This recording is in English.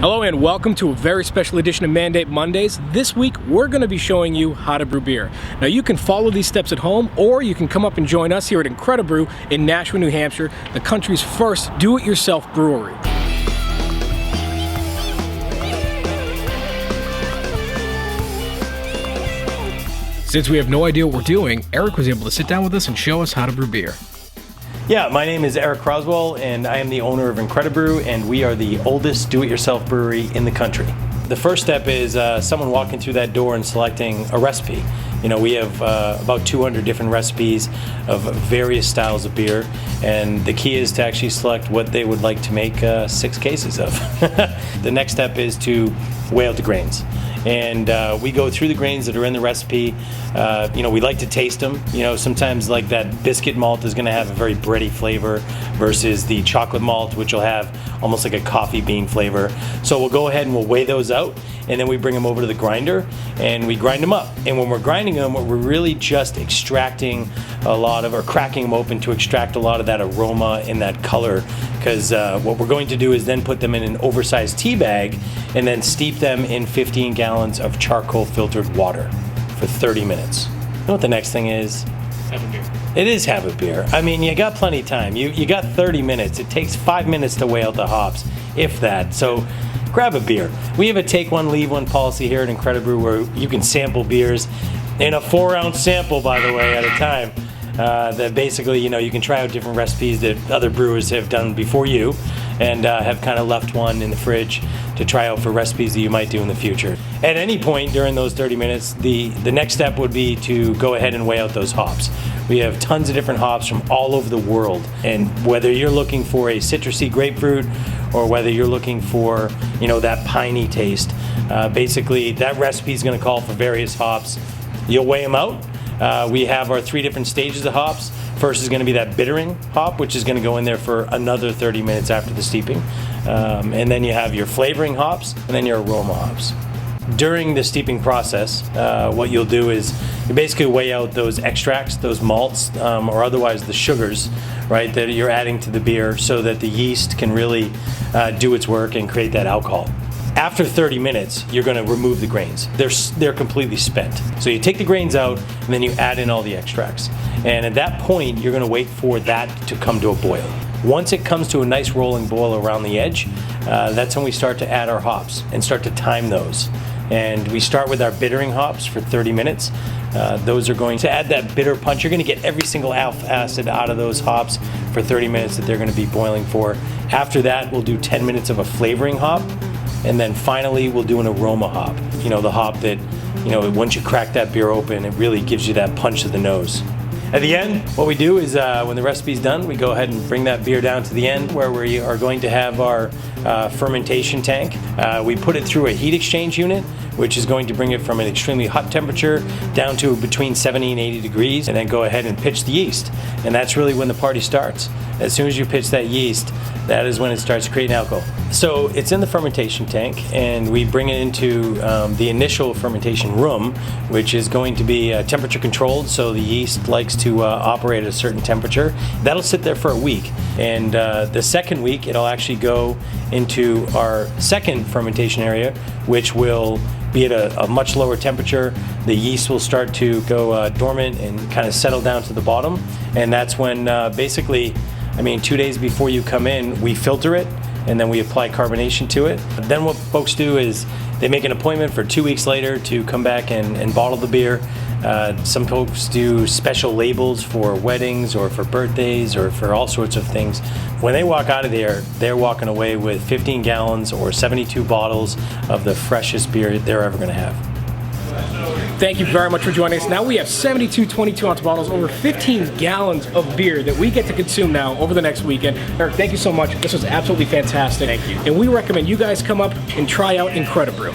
Hello and welcome to a very special edition of Mandate Mondays. This week we're going to be showing you how to brew beer. Now you can follow these steps at home, or you can come up and join us here at IncrediBREW in Nashua, New Hampshire, the country's first do-it-yourself brewery. Since we have no idea what we're doing, Erik was able to sit down with us and show us how to brew beer. Yeah, my name is Erik Croswell, and I am the owner of IncrediBREW, and we are the oldest do-it-yourself brewery in the country. The first step is someone walking through that door and selecting a recipe. You know, we have about 200 different recipes of various styles of beer, and the key is to actually select what they would like to make 6 cases of. The next step is to weigh out the grains. And we go through the grains that are in the recipe. You know, we like to taste them. You know, sometimes like that biscuit malt is going to have a very bready flavor versus the chocolate malt, which will have almost like a coffee bean flavor. So we'll go ahead and we'll weigh those out, and then we bring them over to the grinder and we grind them up. And when we're grinding them, we're really just extracting a lot of, or cracking them open to extract a lot of that aroma and that color. Because what we're going to do is then put them in an oversized tea bag and then steep them in 15 gallons of charcoal filtered water for 30 minutes. You know what the next thing is? Have a beer. It is have a beer. I mean, you got plenty of time. You got 30 minutes. It takes 5 minutes to weigh out the hops, if that. So grab a beer. We have a take one, leave one policy here at IncrediBREW where you can sample beers in a 4-ounce sample, by the way, at a time. That basically, you know, you can try out different recipes that other brewers have done before you, and have kind of left one in the fridge to try out for recipes that you might do in the future. At any point during those 30 minutes, the next step would be to go ahead and weigh out those hops. We have tons of different hops from all over the world, and whether you're looking for a citrusy grapefruit or whether you're looking for, you know, that piney taste, basically that recipe is going to call for various hops. You'll weigh them out. We have our 3 different stages of hops. First is going to be that bittering hop, which is going to go in there for another 30 minutes after the steeping. And then you have your flavoring hops, and then your aroma hops. During the steeping process, what you'll do is you basically weigh out those extracts, those malts, or otherwise the sugars, right, that you're adding to the beer so that the yeast can really do its work and create that alcohol. After 30 minutes, you're going to remove the grains. They're completely spent. So you take the grains out, and then you add in all the extracts. And at that point, you're going to wait for that to come to a boil. Once it comes to a nice rolling boil around the edge, that's when we start to add our hops and start to time those. And we start with our bittering hops for 30 minutes. Those are going to add that bitter punch. You're going to get every single alpha acid out of those hops for 30 minutes that they're going to be boiling for. After that, we'll do 10 minutes of a flavoring hop. And then finally, we'll do an aroma hop. You know, the hop that, you know, once you crack that beer open, it really gives you that punch to the nose. At the end, what we do is when the recipe's done, we go ahead and bring that beer down to the end where we are going to have our fermentation tank. We put it through a heat exchange unit, which is going to bring it from an extremely hot temperature down to between 70 and 80 degrees, and then go ahead and pitch the yeast. And that's really when the party starts. As soon as you pitch that yeast, that is when it starts creating alcohol. So it's in the fermentation tank, and we bring it into the initial fermentation room, which is going to be temperature controlled, so the yeast likes to operate at a certain temperature. That'll sit there for a week, and the second week it'll actually go into our second fermentation area, which will be at a much lower temperature. The yeast will start to go dormant and kind of settle down to the bottom, and that's when basically, I mean, 2 days before you come in, we filter it, and then we apply carbonation to it. Then what folks do is they make an appointment for 2 weeks later to come back and bottle the beer. Some folks do special labels for weddings or for birthdays or for all sorts of things. When they walk out of there, they're walking away with 15 gallons or 72 bottles of the freshest beer they're ever going to have. Thank you very much for joining us. Now we have 72 22-ounce bottles, over 15 gallons of beer that we get to consume now over the next weekend. Erik, thank you so much. This was absolutely fantastic. Thank you. And we recommend you guys come up and try out IncrediBREW.